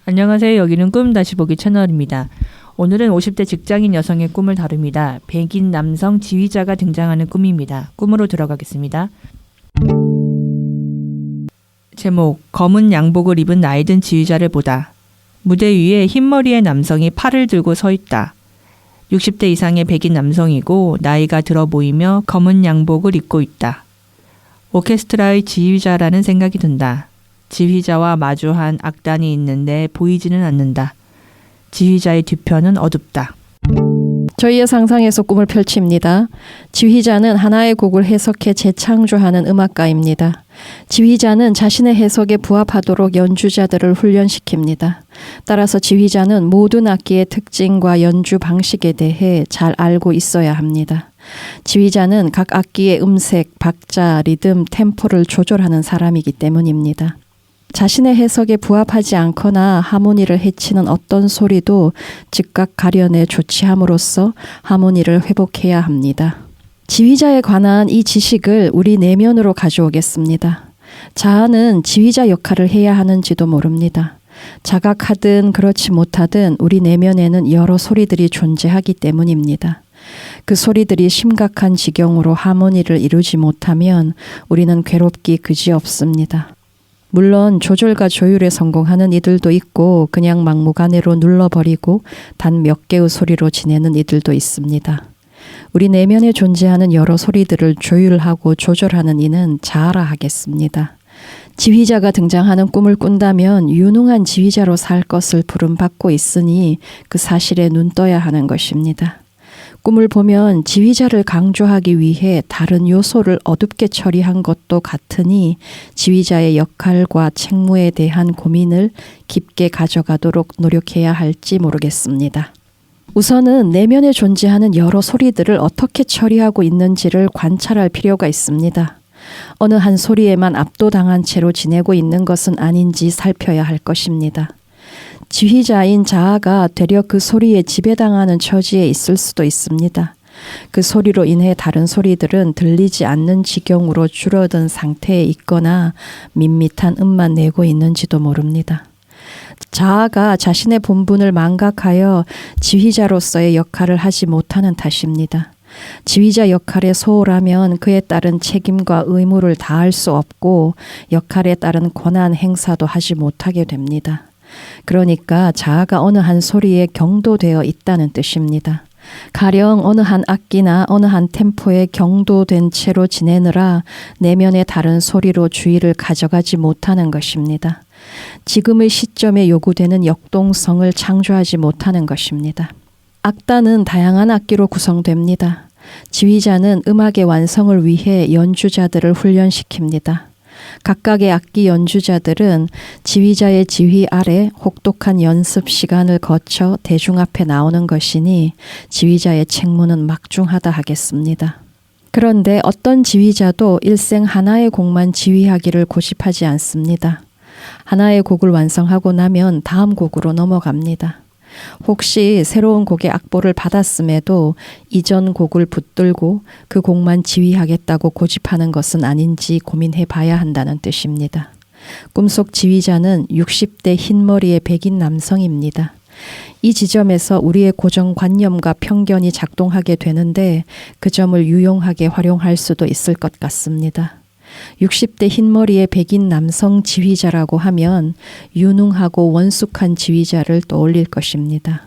안녕하세요. 여기는 꿈 다시 보기 채널입니다. 오늘은 50대 직장인 여성의 꿈을 다룹니다. 백인 남성 지휘자가 등장하는 꿈입니다. 꿈으로 들어가겠습니다. 제목, 검은 양복을 입은 나이든 지휘자를 보다. 무대 위에 흰머리의 남성이 팔을 들고 서 있다. 60대 이상의 백인 남성이고 나이가 들어 보이며 검은 양복을 입고 있다. 오케스트라의 지휘자라는 생각이 든다. 지휘자와 마주한 악단이 있는데 보이지는 않는다. 지휘자의 뒤편은 어둡다. 저희의 상상에서 꿈을 펼칩니다. 지휘자는 하나의 곡을 해석해 재창조하는 음악가입니다. 지휘자는 자신의 해석에 부합하도록 연주자들을 훈련시킵니다. 따라서 지휘자는 모든 악기의 특징과 연주 방식에 대해 잘 알고 있어야 합니다. 지휘자는 각 악기의 음색, 박자, 리듬, 템포를 조절하는 사람이기 때문입니다. 자신의 해석에 부합하지 않거나 하모니를 해치는 어떤 소리도 즉각 가려내 조치함으로써 하모니를 회복해야 합니다. 지휘자에 관한 이 지식을 우리 내면으로 가져오겠습니다. 자아는 지휘자 역할을 해야 하는지도 모릅니다. 자각하든 그렇지 못하든 우리 내면에는 여러 소리들이 존재하기 때문입니다. 그 소리들이 심각한 지경으로 하모니를 이루지 못하면 우리는 괴롭기 그지없습니다. 물론 조절과 조율에 성공하는 이들도 있고 그냥 막무가내로 눌러버리고 단 몇 개의 소리로 지내는 이들도 있습니다. 우리 내면에 존재하는 여러 소리들을 조율하고 조절하는 이는 자아라 하겠습니다. 지휘자가 등장하는 꿈을 꾼다면 유능한 지휘자로 살 것을 부름받고 있으니 그 사실에 눈 떠야 하는 것입니다. 꿈을 보면 지휘자를 강조하기 위해 다른 요소를 어둡게 처리한 것도 같으니 지휘자의 역할과 책무에 대한 고민을 깊게 가져가도록 노력해야 할지 모르겠습니다. 우선은 내면에 존재하는 여러 소리들을 어떻게 처리하고 있는지를 관찰할 필요가 있습니다. 어느 한 소리에만 압도당한 채로 지내고 있는 것은 아닌지 살펴야 할 것입니다. 지휘자인 자아가 되려 그 소리에 지배당하는 처지에 있을 수도 있습니다. 그 소리로 인해 다른 소리들은 들리지 않는 지경으로 줄어든 상태에 있거나 밋밋한 음만 내고 있는지도 모릅니다. 자아가 자신의 본분을 망각하여 지휘자로서의 역할을 하지 못하는 탓입니다. 지휘자 역할에 소홀하면 그에 따른 책임과 의무를 다할 수 없고 역할에 따른 권한 행사도 하지 못하게 됩니다. 그러니까 자아가 어느 한 소리에 경도되어 있다는 뜻입니다. 가령 어느 한 악기나 어느 한 템포에 경도된 채로 지내느라 내면의 다른 소리로 주의를 가져가지 못하는 것입니다. 지금의 시점에 요구되는 역동성을 창조하지 못하는 것입니다. 악단은 다양한 악기로 구성됩니다. 지휘자는 음악의 완성을 위해 연주자들을 훈련시킵니다. 각각의 악기 연주자들은 지휘자의 지휘 아래 혹독한 연습 시간을 거쳐 대중 앞에 나오는 것이니 지휘자의 책무는 막중하다 하겠습니다. 그런데 어떤 지휘자도 일생 하나의 곡만 지휘하기를 고집하지 않습니다. 하나의 곡을 완성하고 나면 다음 곡으로 넘어갑니다. 혹시 새로운 곡의 악보를 받았음에도 이전 곡을 붙들고 그 곡만 지휘하겠다고 고집하는 것은 아닌지 고민해 봐야 한다는 뜻입니다. 꿈속 지휘자는 60대 흰머리의 백인 남성입니다. 이 지점에서 우리의 고정관념과 편견이 작동하게 되는데 그 점을 유용하게 활용할 수도 있을 것 같습니다. 60대 흰머리의 백인 남성 지휘자라고 하면 유능하고 원숙한 지휘자를 떠올릴 것입니다.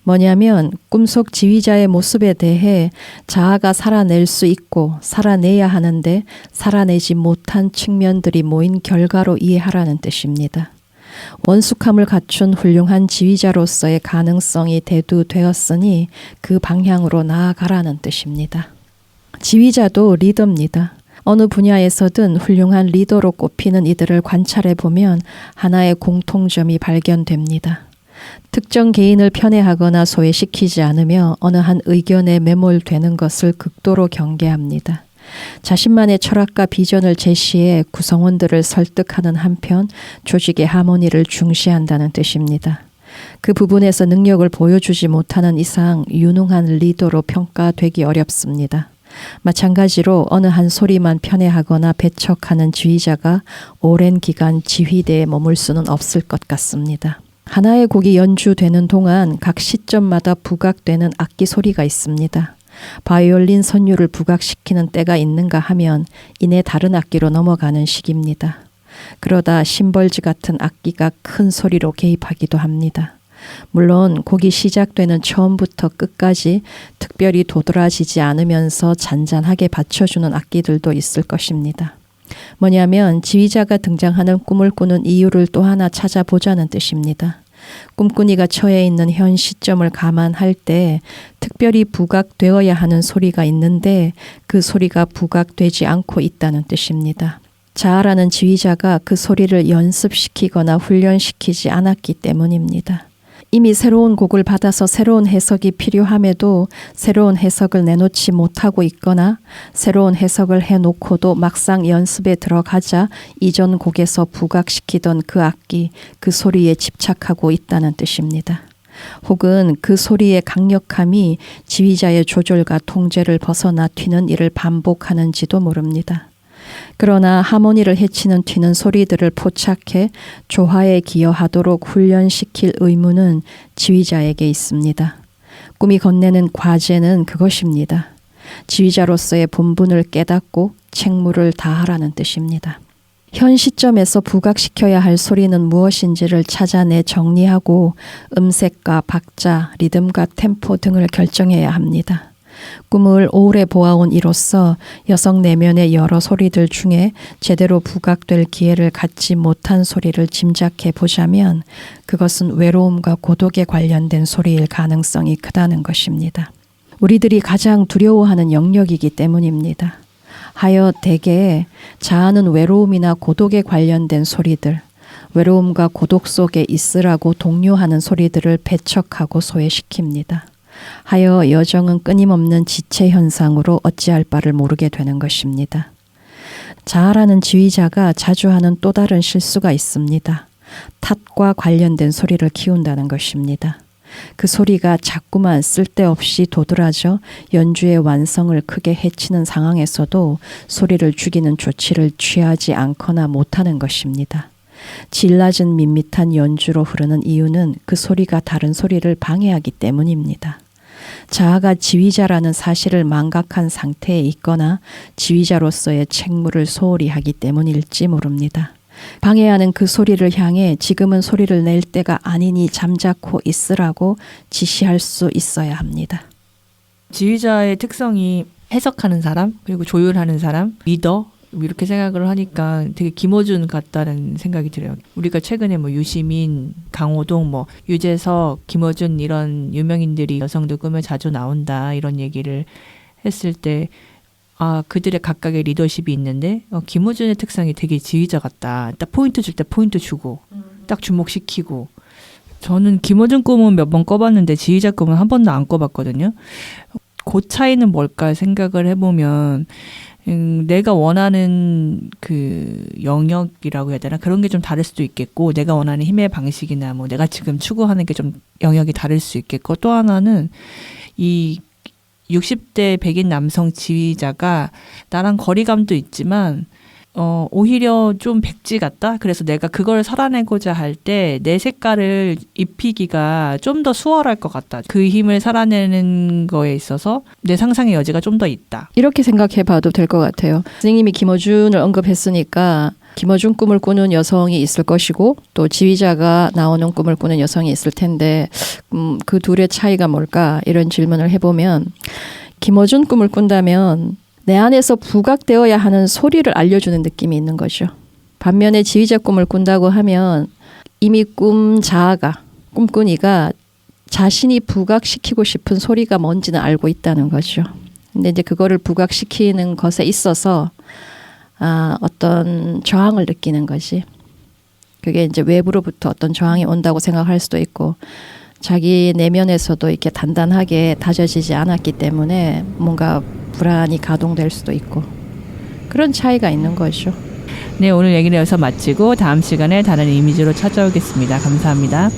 뭐냐면 꿈속 지휘자의 모습에 대해 자아가 살아낼 수 있고 살아내야 하는데 살아내지 못한 측면들이 모인 결과로 이해하라는 뜻입니다. 원숙함을 갖춘 훌륭한 지휘자로서의 가능성이 대두되었으니 그 방향으로 나아가라는 뜻입니다. 지휘자도 리더입니다. 어느 분야에서든 훌륭한 리더로 꼽히는 이들을 관찰해보면 하나의 공통점이 발견됩니다. 특정 개인을 편애하거나 소외시키지 않으며 어느 한 의견에 매몰되는 것을 극도로 경계합니다. 자신만의 철학과 비전을 제시해 구성원들을 설득하는 한편 조직의 하모니를 중시한다는 뜻입니다. 그 부분에서 능력을 보여주지 못하는 이상 유능한 리더로 평가되기 어렵습니다. 마찬가지로 어느 한 소리만 편애하거나 배척하는 지휘자가 오랜 기간 지휘대에 머물 수는 없을 것 같습니다. 하나의 곡이 연주되는 동안 각 시점마다 부각되는 악기 소리가 있습니다. 바이올린 선율을 부각시키는 때가 있는가 하면 이내 다른 악기로 넘어가는 시기입니다. 그러다 심벌즈 같은 악기가 큰 소리로 개입하기도 합니다. 물론 곡이 시작되는 처음부터 끝까지 특별히 도드라지지 않으면서 잔잔하게 받쳐주는 악기들도 있을 것입니다. 뭐냐면 지휘자가 등장하는 꿈을 꾸는 이유를 또 하나 찾아보자는 뜻입니다. 꿈꾸니가 처해 있는 현 시점을 감안할 때 특별히 부각되어야 하는 소리가 있는데 그 소리가 부각되지 않고 있다는 뜻입니다. 자아라는 지휘자가 그 소리를 연습시키거나 훈련시키지 않았기 때문입니다. 이미 새로운 곡을 받아서 새로운 해석이 필요함에도 새로운 해석을 내놓지 못하고 있거나 새로운 해석을 해놓고도 막상 연습에 들어가자 이전 곡에서 부각시키던 그 악기, 그 소리에 집착하고 있다는 뜻입니다. 혹은 그 소리의 강력함이 지휘자의 조절과 통제를 벗어나 튀는 일을 반복하는지도 모릅니다. 그러나 하모니를 해치는 튀는 소리들을 포착해 조화에 기여하도록 훈련시킬 의무는 지휘자에게 있습니다. 꿈이 건네는 과제는 그것입니다. 지휘자로서의 본분을 깨닫고 책무를 다하라는 뜻입니다. 현 시점에서 부각시켜야 할 소리는 무엇인지를 찾아내 정리하고 음색과 박자, 리듬과 템포 등을 결정해야 합니다. 꿈을 오래 보아온 이로써 여성 내면의 여러 소리들 중에 제대로 부각될 기회를 갖지 못한 소리를 짐작해 보자면 그것은 외로움과 고독에 관련된 소리일 가능성이 크다는 것입니다. 우리들이 가장 두려워하는 영역이기 때문입니다. 하여 대개 자아는 외로움이나 고독에 관련된 소리들, 외로움과 고독 속에 있으라고 독려하는 소리들을 배척하고 소외시킵니다. 하여 여정은 끊임없는 지체 현상으로 어찌할 바를 모르게 되는 것입니다. 자아라는 지휘자가 자주 하는 또 다른 실수가 있습니다. 탓과 관련된 소리를 키운다는 것입니다. 그 소리가 자꾸만 쓸데없이 도드라져 연주의 완성을 크게 해치는 상황에서도 소리를 죽이는 조치를 취하지 않거나 못하는 것입니다. 질 낮은 밋밋한 연주로 흐르는 이유는 그 소리가 다른 소리를 방해하기 때문입니다. 자아가 지휘자라는 사실을 망각한 상태에 있거나 지휘자로서의 책무를 소홀히 하기 때문일지 모릅니다. 방해하는 그 소리를 향해 지금은 소리를 낼 때가 아니니 잠자코 있으라고 지시할 수 있어야 합니다. 지휘자의 특성이 해석하는 사람, 그리고 조율하는 사람, 리더 이렇게 생각을 하니까 되게 김어준 같다는 생각이 들어요. 우리가 최근에 뭐 유시민, 강호동, 뭐 유재석, 김어준 이런 유명인들이 여성들 꿈에 자주 나온다 이런 얘기를 했을 때 그들의 각각의 리더십이 있는데 김어준의 특성이 되게 지휘자 같다. 딱 포인트 줄 때 포인트 주고 딱 주목시키고. 저는 김어준 꿈은 몇 번 꿔봤는데 지휘자 꿈은 한 번도 안 꿔봤거든요. 그 차이는 뭘까 생각을 해보면 내가 원하는 그 영역이라고 해야 되나? 그런 게 좀 다를 수도 있겠고, 내가 원하는 힘의 방식이나 뭐 내가 지금 추구하는 게 좀 영역이 다를 수 있겠고, 또 하나는 이 60대 백인 남성 지휘자가 나랑 거리감도 있지만 오히려 좀 백지 같다? 그래서 내가 그걸 살아내고자 할 때 내 색깔을 입히기가 좀 더 수월할 것 같다. 그 힘을 살아내는 거에 있어서 내 상상의 여지가 좀 더 있다. 이렇게 생각해 봐도 될 것 같아요. 선생님이 김어준을 언급했으니까 김어준 꿈을 꾸는 여성이 있을 것이고 또 지휘자가 나오는 꿈을 꾸는 여성이 있을 텐데 그 둘의 차이가 뭘까? 이런 질문을 해보면 김어준 꿈을 꾼다면 내 안에서 부각되어야 하는 소리를 알려주는 느낌이 있는 거죠. 반면에 지휘자 꿈을 꾼다고 하면 이미 자아가, 꿈꾸니가 자신이 부각시키고 싶은 소리가 뭔지는 알고 있다는 거죠. 근데 이제 그거를 부각시키는 것에 있어서 어떤 저항을 느끼는 거지. 그게 이제 외부로부터 어떤 저항이 온다고 생각할 수도 있고 자기 내면에서도 이렇게 단단하게 다져지지 않았기 때문에 뭔가 불안이 가동될 수도 있고 그런 차이가 있는 거죠. 네, 오늘 얘기는 여기서 마치고 다음 시간에 다른 이미지로 찾아오겠습니다. 감사합니다.